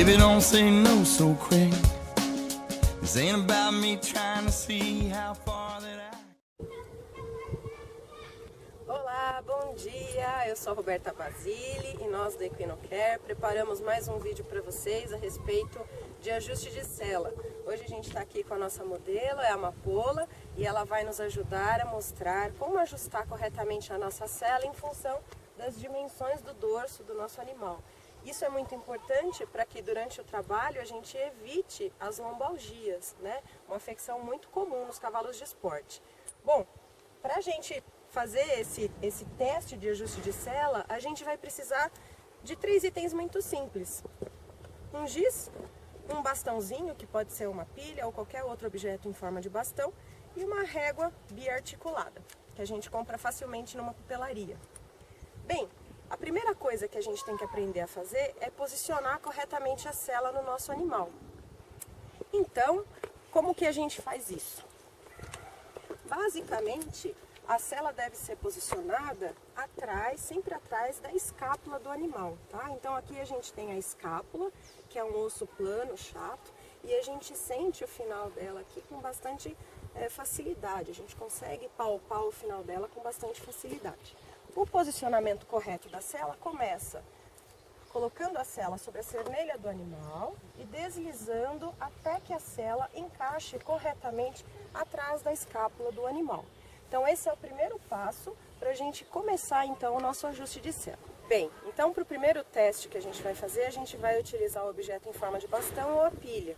Baby, don't say no so quick. This ain't about me trying to see how far that I... Olá, bom dia! Eu sou a Roberta Basile e nós da Equinocare preparamos mais um vídeo para vocês a respeito de ajuste de sela. Hoje a gente está aqui com a nossa modelo, é a Amapola, e ela vai nos ajudar a mostrar como ajustar corretamente a nossa sela em função das dimensões do dorso do nosso animal. Isso é muito importante para que durante o trabalho a gente evite as lombalgias, né? Uma afecção muito comum nos cavalos de esporte. Bom, para a gente fazer esse teste de ajuste de sela, a gente vai precisar de 3 itens muito simples. Um giz, um bastãozinho, que pode ser uma pilha ou qualquer outro objeto em forma de bastão, e uma régua biarticulada, que a gente compra facilmente numa papelaria. Bem, a primeira coisa que a gente tem que aprender a fazer é posicionar corretamente a sela no nosso animal. Então, como que a gente faz isso? Basicamente, a sela deve ser posicionada atrás, sempre atrás da escápula do animal, tá? Então aqui a gente tem a escápula, que é um osso plano, chato, e a gente sente o final dela aqui com bastante facilidade. A gente consegue palpar o final dela com bastante facilidade. O posicionamento correto da sela começa colocando a sela sobre a cernelha do animal e deslizando até que a sela encaixe corretamente atrás da escápula do animal. Então esse é o primeiro passo para a gente começar então o nosso ajuste de sela. Bem, então para o primeiro teste que a gente vai fazer, a gente vai utilizar o objeto em forma de bastão ou a pilha.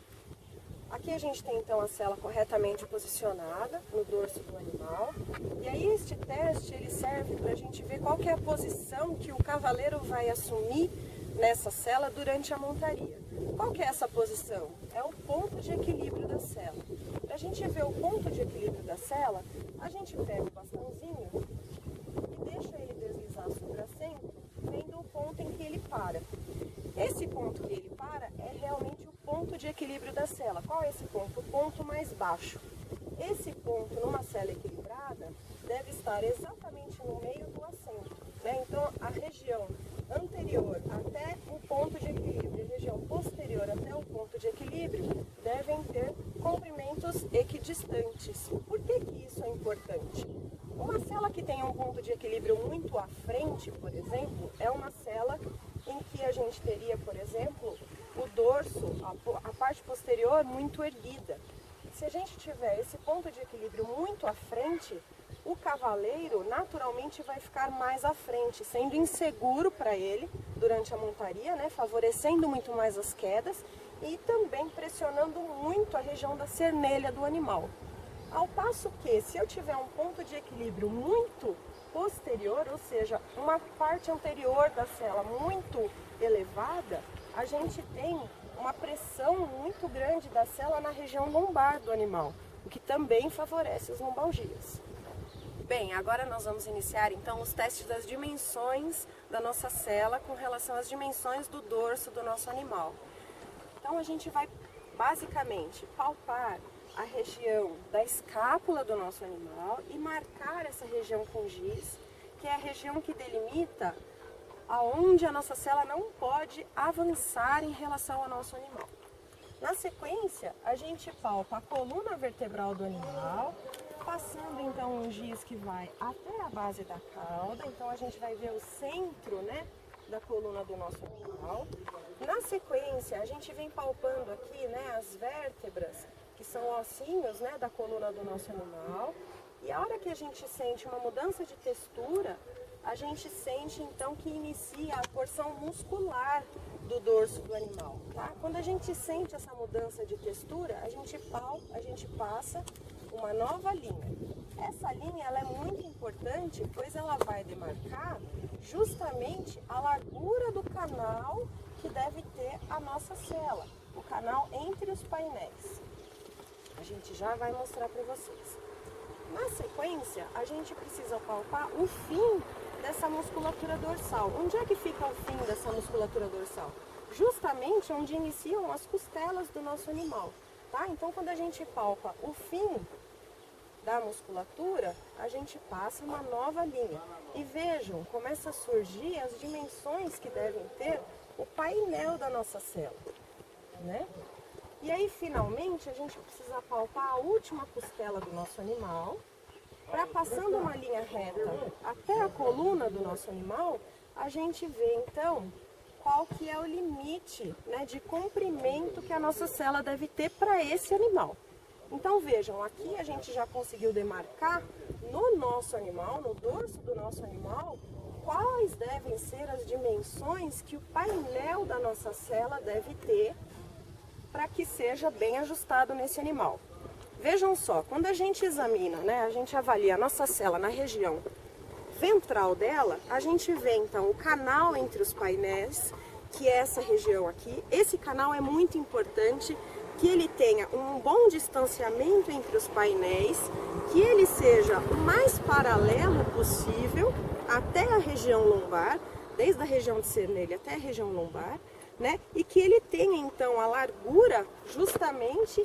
Aqui a gente tem então a sela corretamente posicionada no dorso do animal. E aí este teste ele serve para a gente ver qual que é a posição que o cavaleiro vai assumir nessa sela durante a montaria. Qual que é essa posição? É o ponto de equilíbrio da sela. Para a gente ver o ponto de equilíbrio da sela, a gente pega o bastãozinho e deixa ele deslizar sobre o assento, vendo o ponto em que ele para. Esse ponto que ele para é realmente o ponto de equilíbrio da sela. Qual é esse ponto? O ponto mais baixo. Esse ponto numa sela equilibrada deve estar exatamente no meio do assento, né? Então a região anterior até o ponto de equilíbrio e a região posterior até o ponto de equilíbrio devem ter comprimentos equidistantes. Por que isso é importante? Uma sela que tenha um ponto de equilíbrio muito à frente, por exemplo, é uma sela em que a gente teria, por exemplo, o dorso, a parte posterior muito erguida. Se a gente tiver esse ponto de equilíbrio muito à frente, o cavaleiro naturalmente vai ficar mais à frente, sendo inseguro para ele durante a montaria, né, favorecendo muito mais as quedas e também pressionando muito a região da cernelha do animal. Ao passo que, se eu tiver um ponto de equilíbrio muito posterior, ou seja, uma parte anterior da sela muito elevada, a gente tem uma pressão muito grande da sela na região lombar do animal, o que também favorece as lombalgias. Bem, agora nós vamos iniciar então os testes das dimensões da nossa sela com relação às dimensões do dorso do nosso animal. Então a gente vai basicamente palpar a região da escápula do nosso animal e marcar essa região com giz, que é a região que delimita aonde a nossa sela não pode avançar em relação ao nosso animal. Na sequência, a gente palpa a coluna vertebral do animal, passando então um giz que vai até a base da cauda, então a gente vai ver o centro, né, da coluna do nosso animal. Na sequência, a gente vem palpando aqui, né, as vértebras, que são ossinhos, né, da coluna do nosso animal. E a hora que a gente sente uma mudança de textura, a gente sente então que inicia a porção muscular do dorso do animal, tá? Quando a gente sente essa mudança de textura, a gente passa uma nova linha. Essa linha ela é muito importante, pois ela vai demarcar justamente a largura do canal que deve ter a nossa sela, o canal entre os painéis. A gente já vai mostrar para vocês. Na sequência, a gente precisa palpar o fim dessa musculatura dorsal. Onde é que fica o fim dessa musculatura dorsal? Justamente onde iniciam as costelas do nosso animal, tá? Então, quando a gente palpa o fim da musculatura, a gente passa uma nova linha. E vejam, começa a surgir as dimensões que devem ter o painel da nossa cela. né? E aí, finalmente, a gente precisa palpar a última costela do nosso animal, para passando uma linha reta até a coluna do nosso animal, a gente vê, então, qual que é o limite, né, de comprimento que a nossa sela deve ter para esse animal. Então, vejam, aqui a gente já conseguiu demarcar no nosso animal, no dorso do nosso animal, quais devem ser as dimensões que o painel da nossa sela deve ter para que seja bem ajustado nesse animal. Vejam só, quando a gente examina, né, a gente avalia a nossa sela na região ventral dela, a gente vê então o canal entre os painéis, que é essa região aqui. Esse canal é muito importante, que ele tenha um bom distanciamento entre os painéis, que ele seja o mais paralelo possível até a região lombar, desde a região de cernelha até a região lombar, né? E que ele tenha então a largura justamente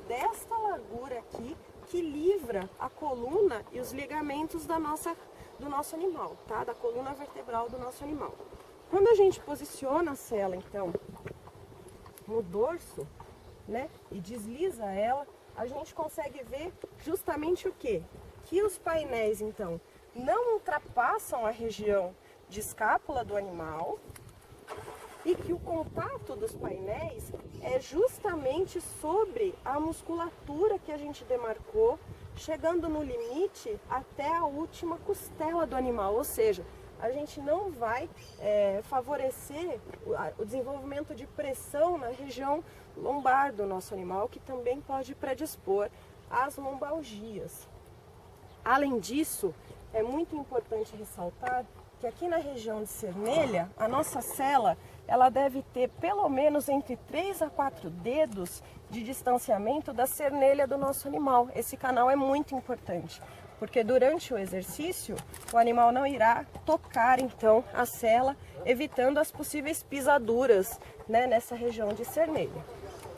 desta largura aqui, que livra a coluna e os ligamentos do nosso animal, tá? Da coluna vertebral do nosso animal. Quando a gente posiciona a sela, então, no dorso, né, e desliza ela, a gente consegue ver justamente o quê? Que os painéis, então, não ultrapassam a região de escápula do animal e que o contato dos painéis é justamente sobre a musculatura que a gente demarcou, chegando no limite até a última costela do animal, ou seja, a gente não vai favorecer o desenvolvimento de pressão na região lombar do nosso animal, que também pode predispor às lombalgias. Além disso, é muito importante ressaltar que aqui na região de cernelha, a nossa sela, ela deve ter pelo menos entre 3 a 4 dedos de distanciamento da cernelha do nosso animal. Esse canal é muito importante, porque durante o exercício, o animal não irá tocar, então, a sela, evitando as possíveis pisaduras, né, nessa região de cernelha.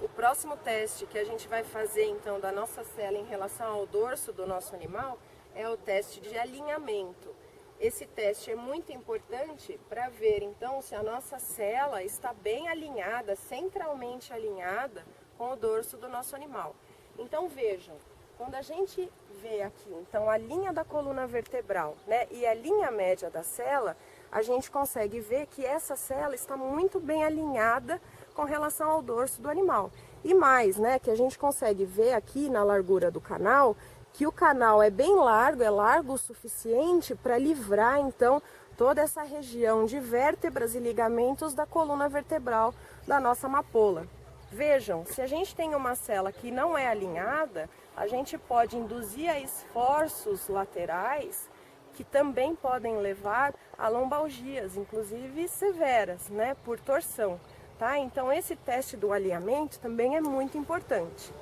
O próximo teste que a gente vai fazer, então, da nossa sela em relação ao dorso do nosso animal é o teste de alinhamento. Esse teste é muito importante para ver, então, se a nossa sela está bem alinhada, centralmente alinhada com o dorso do nosso animal. Então, vejam, quando a gente vê aqui, então, a linha da coluna vertebral, né, e a linha média da sela, a gente consegue ver que essa sela está muito bem alinhada com relação ao dorso do animal. E mais, né, que a gente consegue ver aqui na largura do canal, que o canal é bem largo, é largo o suficiente para livrar, então, toda essa região de vértebras e ligamentos da coluna vertebral da nossa amapola. Vejam, se a gente tem uma sela que não é alinhada, a gente pode induzir a esforços laterais que também podem levar a lombalgias, inclusive severas, né, por torção, tá? Então, esse teste do alinhamento também é muito importante.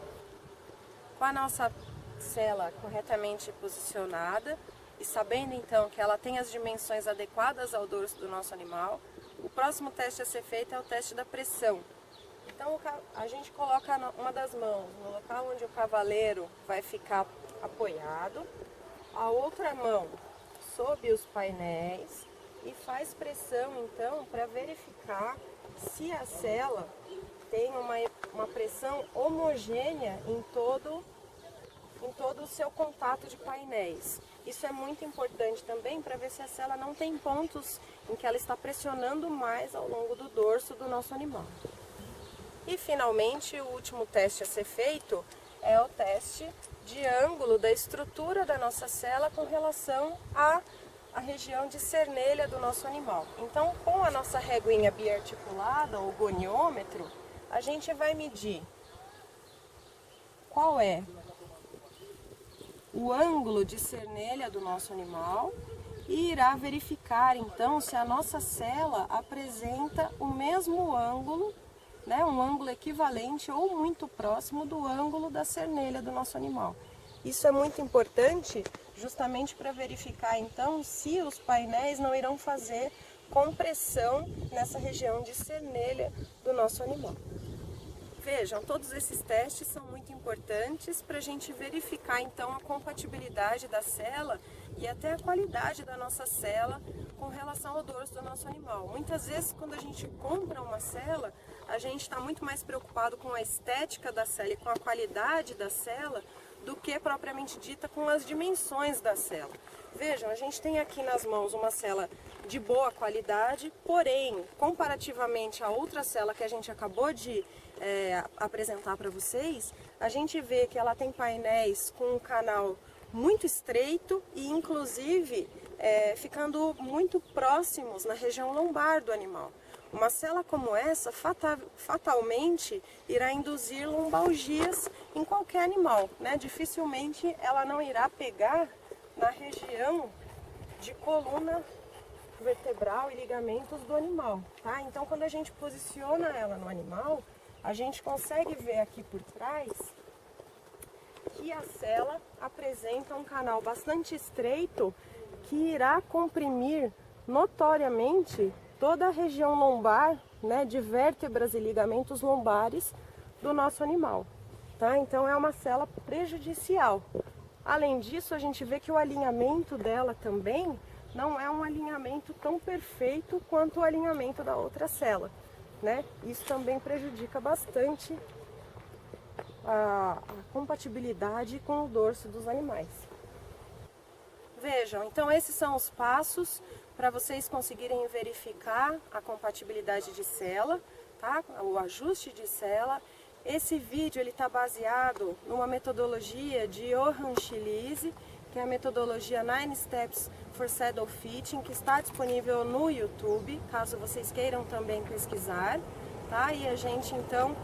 Com a nossa sela corretamente posicionada e sabendo então que ela tem as dimensões adequadas ao dorso do nosso animal, o próximo teste a ser feito é o teste da pressão. Então a gente coloca uma das mãos no local onde o cavaleiro vai ficar apoiado, a outra mão sob os painéis e faz pressão então para verificar se a sela tem uma pressão homogênea em todo o seu contato de painéis. Isso é muito importante também para ver se a sela não tem pontos em que ela está pressionando mais ao longo do dorso do nosso animal. E finalmente, o último teste a ser feito é o teste de ângulo da estrutura da nossa sela com relação à região de cernelha do nosso animal. Então, com a nossa reguinha biarticulada, ou goniômetro, a gente vai medir qual é o ângulo de cernelha do nosso animal e irá verificar então se a nossa sela apresenta o mesmo ângulo, né, um ângulo equivalente ou muito próximo do ângulo da cernelha do nosso animal. Isso é muito importante justamente para verificar então se os painéis não irão fazer compressão nessa região de cernelha do nosso animal. Vejam, todos esses testes são muito importantes para a gente verificar então a compatibilidade da sela e até a qualidade da nossa sela com relação ao dorso do nosso animal. Muitas vezes, quando a gente compra uma sela, a gente está muito mais preocupado com a estética da cela e com a qualidade da cela do que propriamente dita com as dimensões da cela. Vejam, a gente tem aqui nas mãos uma cela de boa qualidade, porém, comparativamente a outra cela que a gente acabou de apresentar para vocês, a gente vê que ela tem painéis com um canal muito estreito e inclusive ficando muito próximos na região lombar do animal. Uma cela como essa fatalmente irá induzir lombalgias em qualquer animal, né? Dificilmente ela não irá pegar na região de coluna vertebral e ligamentos do animal, tá? Então quando a gente posiciona ela no animal, a gente consegue ver aqui por trás que a cela apresenta um canal bastante estreito que irá comprimir notoriamente toda a região lombar, né, de vértebras e ligamentos lombares do nosso animal, tá? Então é uma cela prejudicial. Além disso, a gente vê que o alinhamento dela também não é um alinhamento tão perfeito quanto o alinhamento da outra cela, né? Isso também prejudica bastante a compatibilidade com o dorso dos animais. Vejam, então esses são os passos para vocês conseguirem verificar a compatibilidade de cela, tá? O ajuste de cela. Esse vídeo ele está baseado numa metodologia de Johan Schilise, que é a metodologia 9 Steps for Saddle Fitting, que está disponível no YouTube, caso vocês queiram também pesquisar, tá? E a gente então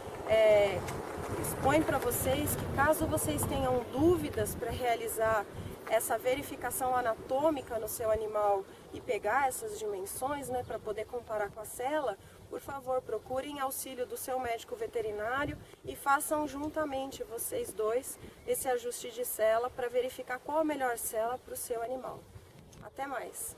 expõe para vocês que caso vocês tenham dúvidas para realizar essa verificação anatômica no seu animal e pegar essas dimensões, né, para poder comparar com a cela, por favor, procurem auxílio do seu médico veterinário e façam juntamente vocês dois esse ajuste de cela para verificar qual a melhor cela para o seu animal. Até mais!